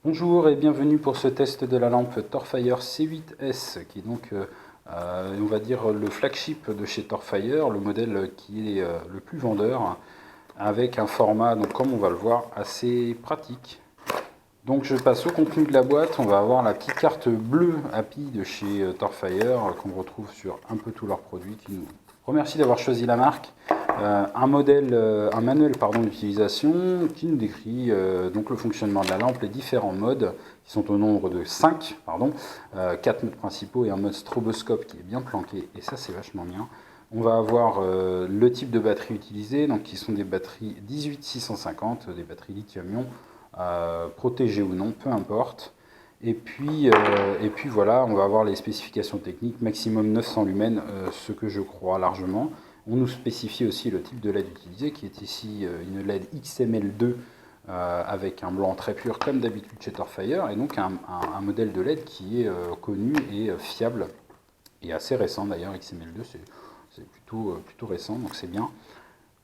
Bonjour et bienvenue pour ce test de la lampe Torfire C8S qui est donc, on va dire, le flagship de chez Torfire, le modèle qui est le plus vendeur, avec un format, donc, comme on va le voir, assez pratique. Donc je passe au contenu de la boîte. On va avoir la petite carte bleue API de chez Torfire qu'on retrouve sur un peu tous leurs produits, qui nous remercie d'avoir choisi la marque. Un manuel d'utilisation qui nous décrit donc le fonctionnement de la lampe, les différents modes qui sont au nombre de 5, 4 modes principaux et un mode stroboscope qui est bien planqué, et ça c'est vachement bien. On va avoir le type de batterie utilisée, donc qui sont des batteries 18650, des batteries lithium-ion, protégées ou non, peu importe. Et puis voilà, on va avoir les spécifications techniques, maximum 900 lumens, ce que je crois largement. On nous spécifie aussi le type de LED utilisé, qui est ici une LED XML2 avec un blanc très pur comme d'habitude chez Torfire, et donc un modèle de LED qui est connu et fiable, et assez récent d'ailleurs. XML2 c'est plutôt récent, donc c'est bien.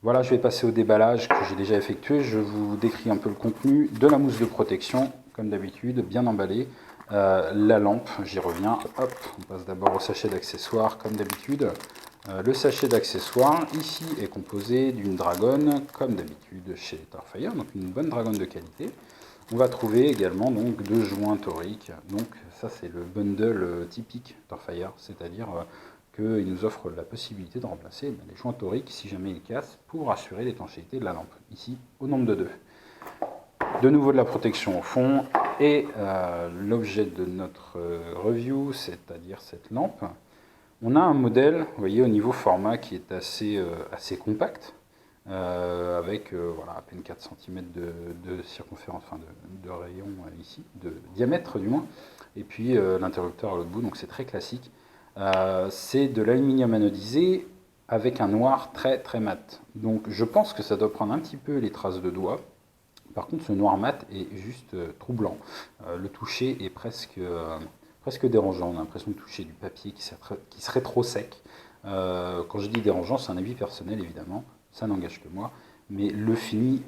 Voilà, je vais passer au déballage que j'ai déjà effectué. Je vous décris un peu le contenu de la mousse de protection, comme d'habitude, bien emballée. La lampe, j'y reviens. Hop, on passe d'abord au sachet d'accessoires, comme d'habitude. Le sachet d'accessoires, ici, est composé d'une dragonne, comme d'habitude chez Torfire, donc une bonne dragonne de qualité. On va trouver également donc 2 joints toriques. Donc ça, c'est le bundle typique Torfire, c'est-à-dire qu'il nous offre la possibilité de remplacer les joints toriques si jamais ils cassent, pour assurer l'étanchéité de la lampe, ici au nombre de 2. De nouveau de la protection au fond, et l'objet de notre review, c'est-à-dire cette lampe. On a un modèle, vous voyez, au niveau format qui est assez compact, avec voilà, à peine 4 cm de circonférence, enfin de rayon ici, de diamètre du moins, et puis l'interrupteur à l'autre bout, donc c'est très classique. C'est de l'aluminium anodisé avec un noir très très mat. Donc je pense que ça doit prendre un petit peu les traces de doigts. Par contre, ce noir mat est juste troublant. Le toucher est presque dérangeant. On a l'impression de toucher du papier qui serait trop sec. Quand je dis dérangeant, c'est un avis personnel évidemment, ça n'engage que moi, mais le fini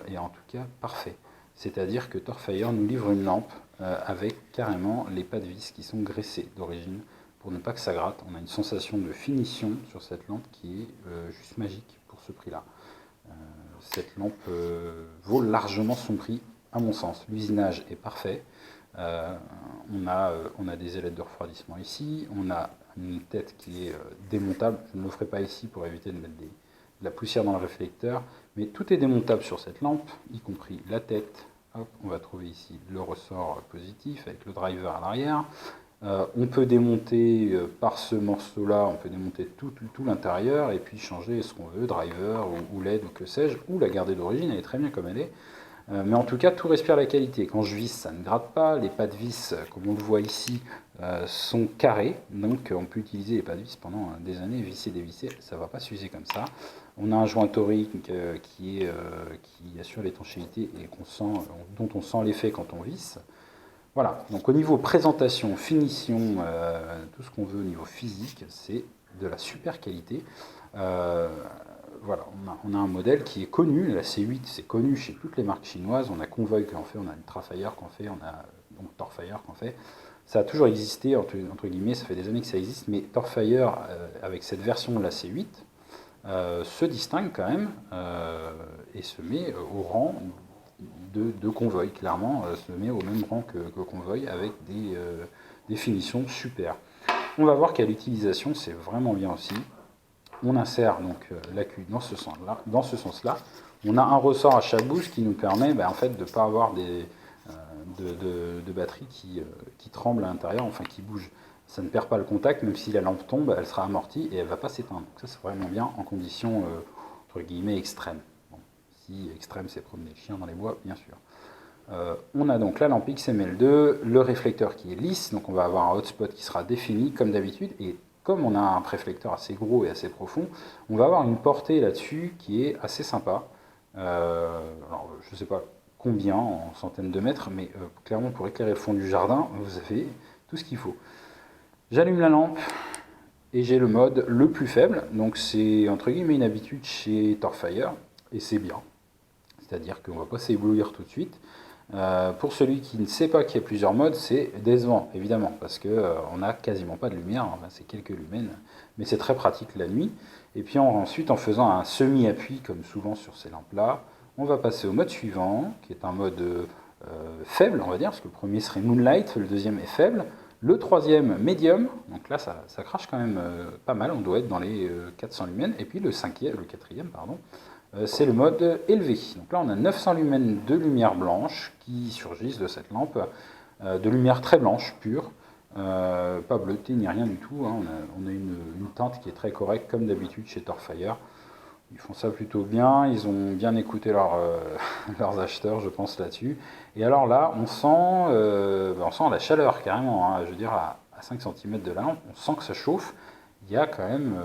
est en tout cas parfait. C'est-à-dire que Torfire nous livre une lampe avec carrément les pas de vis qui sont graissés d'origine, pour ne pas que ça gratte. On a une sensation de finition sur cette lampe qui est juste magique pour ce prix-là. Cette lampe vaut largement son prix, à mon sens. L'usinage est parfait. On a des ailettes de refroidissement ici. On a une tête qui est démontable. Je ne le ferai pas ici pour éviter de mettre de la poussière dans le réflecteur. Mais tout est démontable sur cette lampe, y compris la tête. Hop, on va trouver ici le ressort positif avec le driver à l'arrière. On peut démonter par ce morceau-là, on peut démonter tout l'intérieur et puis changer ce qu'on veut, driver ou LED ou que sais-je, ou la garder d'origine, elle est très bien comme elle est. Mais en tout cas, tout respire la qualité. Quand je visse, ça ne gratte pas. Les pas de vis, comme on le voit ici, sont carrés. Donc on peut utiliser les pas de vis pendant des années, visser, dévisser, ça ne va pas s'user comme ça. On a un joint torique qui assure l'étanchéité et dont on sent l'effet quand on visse. Voilà, donc au niveau présentation, finition, tout ce qu'on veut au niveau physique, c'est de la super qualité. Voilà, on a un modèle qui est connu, la C8 c'est connu chez toutes les marques chinoises. On a Convoy qui en fait, on a Trafire qui en fait, on a donc Torfire qui en fait. Ça a toujours existé, entre guillemets, ça fait des années que ça existe, mais Torfire, avec cette version de la C8, se distingue quand même et se met au rang de Convoy, clairement, se met au même rang que Convoy, avec des finitions super. On va voir qu'à l'utilisation, c'est vraiment bien aussi. On insère donc l'accu dans ce sens-là. On a un ressort à chaque bouche qui nous permet en fait, de ne pas avoir de batterie qui tremble à l'intérieur, enfin qui bouge. Ça ne perd pas le contact, même si la lampe tombe, elle sera amortie et elle ne va pas s'éteindre. Donc ça, c'est vraiment bien en conditions entre guillemets extrêmes. Bon, si extrême, c'est promener le chien dans les bois, bien sûr. On a donc la lampe XML2, le réflecteur qui est lisse, donc on va avoir un hotspot qui sera défini comme d'habitude, et comme on a un réflecteur assez gros et assez profond, on va avoir une portée là-dessus qui est assez sympa. Alors je ne sais pas combien en centaines de mètres, mais clairement pour éclairer le fond du jardin, vous avez tout ce qu'il faut. J'allume la lampe et j'ai le mode le plus faible, donc c'est entre guillemets une habitude chez Torfire, et c'est bien. C'est-à-dire qu'on ne va pas s'éblouir tout de suite. Pour celui qui ne sait pas qu'il y a plusieurs modes, c'est décevant, évidemment, parce qu'on n'a quasiment pas de lumière, enfin, c'est quelques lumens, mais c'est très pratique la nuit. Et puis ensuite, en faisant un semi-appui, comme souvent sur ces lampes-là, on va passer au mode suivant, qui est un mode faible, on va dire, parce que le premier serait Moonlight, le deuxième est faible, le troisième Medium, donc là ça crache quand même pas mal, on doit être dans les 400 lumens, et puis le quatrième, pardon, c'est le mode élevé. Donc là, on a 900 lumens de lumière blanche qui surgissent de cette lampe, de lumière très blanche, pure, pas bleutée ni rien du tout. Hein. On a une teinte qui est très correcte, comme d'habitude chez Torfire. Ils font ça plutôt bien, ils ont bien écouté leurs acheteurs, je pense, là-dessus. Et alors là, on sent la chaleur carrément, hein. Je veux dire, à 5 cm de la lampe, on sent que ça chauffe. Il y a quand même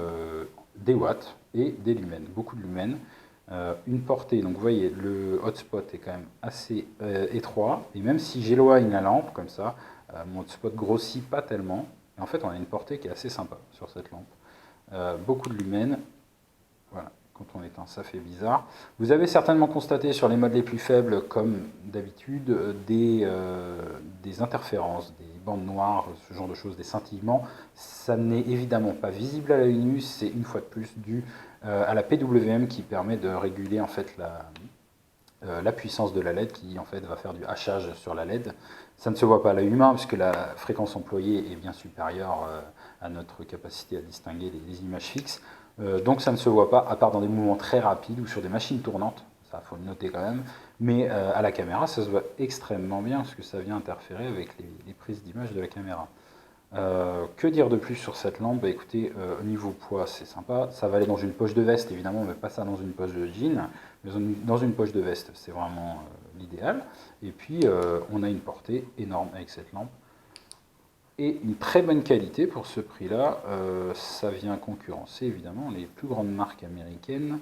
des watts et des lumens, beaucoup de lumens. Une portée, donc vous voyez, le hotspot est quand même assez étroit, et même si j'éloigne la lampe comme ça, mon hotspot grossit pas tellement, et en fait on a une portée qui est assez sympa sur cette lampe. Beaucoup de lumens, voilà, quand on éteint ça fait bizarre. Vous avez certainement constaté sur les modes les plus faibles, comme d'habitude, des interférences, des bandes noires, ce genre de choses, des scintillements. Ça n'est évidemment pas visible à l'œil nu, c'est une fois de plus dû à la PWM qui permet de réguler en fait la puissance de la LED qui en fait va faire du hachage sur la LED. Ça ne se voit pas à l'œil humain puisque la fréquence employée est bien supérieure à notre capacité à distinguer les images fixes. Donc ça ne se voit pas à part dans des mouvements très rapides ou sur des machines tournantes, ça faut le noter quand même. Mais à la caméra ça se voit extrêmement bien parce que ça vient interférer avec les prises d'image de la caméra. Que dire de plus sur cette lampe? Bah, écoutez, au niveau poids, c'est sympa. Ça va aller dans une poche de veste, évidemment, mais pas ça dans une poche de jean. Mais dans une poche de veste, c'est vraiment l'idéal. Et puis, on a une portée énorme avec cette lampe. Et une très bonne qualité pour ce prix-là. Ça vient concurrencer, évidemment, les plus grandes marques américaines,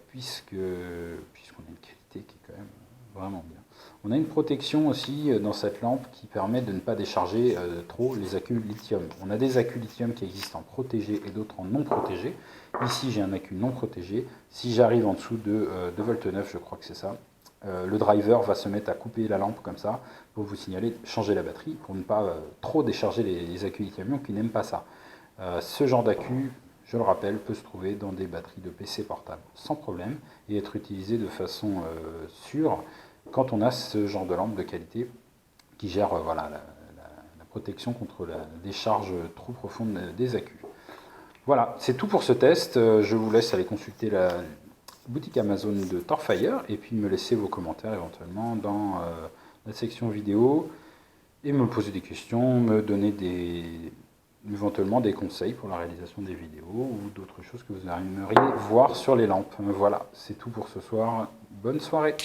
puisqu'on a une qualité qui est quand même vraiment bien. On a une protection aussi dans cette lampe qui permet de ne pas décharger trop les accus lithium. On a des accus lithium qui existent en protégé et d'autres en non protégé. Ici, j'ai un accu non protégé. Si j'arrive en dessous de 2,9 V, je crois que c'est ça, le driver va se mettre à couper la lampe comme ça pour vous signaler changer la batterie pour ne pas trop décharger les accus lithium qui n'aiment pas ça. Ce genre d'accu, je le rappelle, peut se trouver dans des batteries de PC portables sans problème et être utilisé de façon sûre quand on a ce genre de lampe de qualité qui gère voilà, la protection contre la décharge trop profonde des accus. Voilà, c'est tout pour ce test. Je vous laisse aller consulter la boutique Amazon de Torfire et puis me laisser vos commentaires éventuellement dans la section vidéo et me poser des questions, me donner éventuellement des conseils pour la réalisation des vidéos ou d'autres choses que vous aimeriez voir sur les lampes. Voilà, c'est tout pour ce soir. Bonne soirée.